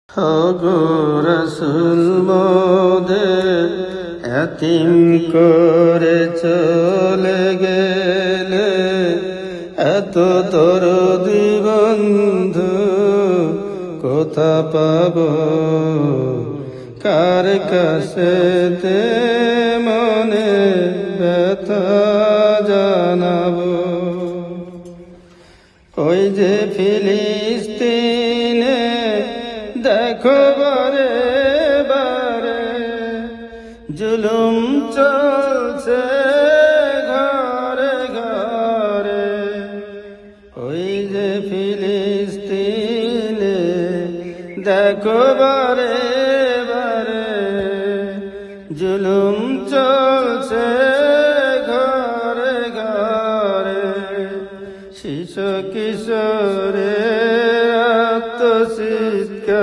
হগো রাসূল মোদের এতিম করে চলে গেলে, এত দরদি বন্ধু কোথা পাবো? কার কাছেতে মনে ব্যথা জানাবো? ওই যে ফিলিস্তিনে দেখো বারে বারে জুলুম চলছে ঘরে ঘরে। ওই যে ফিলিস্তিনে দেখো বারে বারে জুলুম চলছে ঘরে ঘরে। শিশু কিশোরে আত্মচিৎকার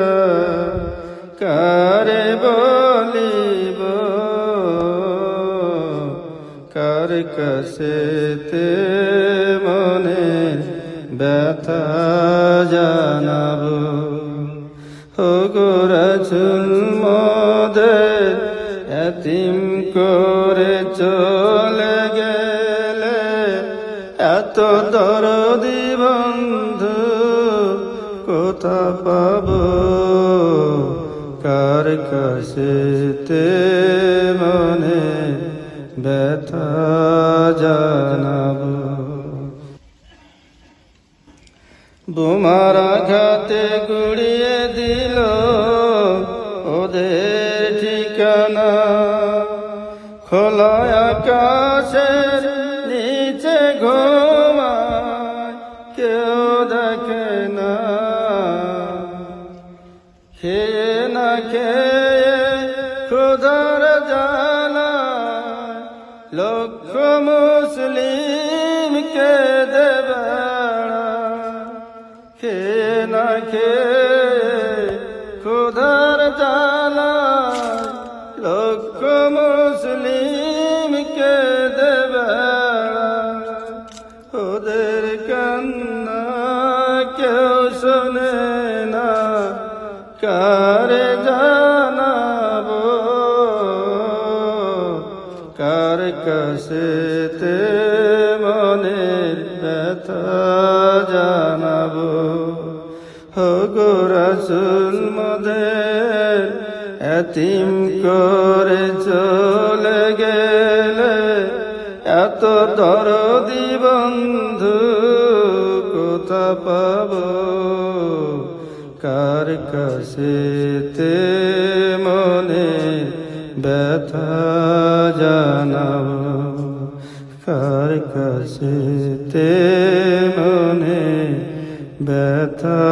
কারে বলিব? কার কাছেতে মনে ব্যথা জানাবো? ওগো রাসূল মোদের এতিম করে চলে গেলে, এত দরদি বন্ধু কোথা পাবো? কার কাছেতে মনে ব্যথা জানাবো? বোমার আঘাতে গুড়িয়ে দিল ওদের ঠিকানা, খোলা আকাশের নিচে ঘুমায় কেউ দেখে না। খেয়ে না খেয়ে ক্ষুধার জ্বালায় লক্ষ মুসলিম কেঁদে বেড়ায়। খেয়ে না খেয়ে ক্ষুধার জ্বালায় লক্ষ মুসলিম কেঁদে বেড়ায়। ওদের কান্না কেউ শোনে না, কারে জানাবো? কার কাছেতে মনের ব্যথা জানাবো? ওগো রাসূল মোদের এতিম করে চলে গেলে, এত দরদি বন্ধু কোথা পাবো? কার কাছেতে মনে ব্যথা জানাবো? কার কাছেতে মনে ব্যথা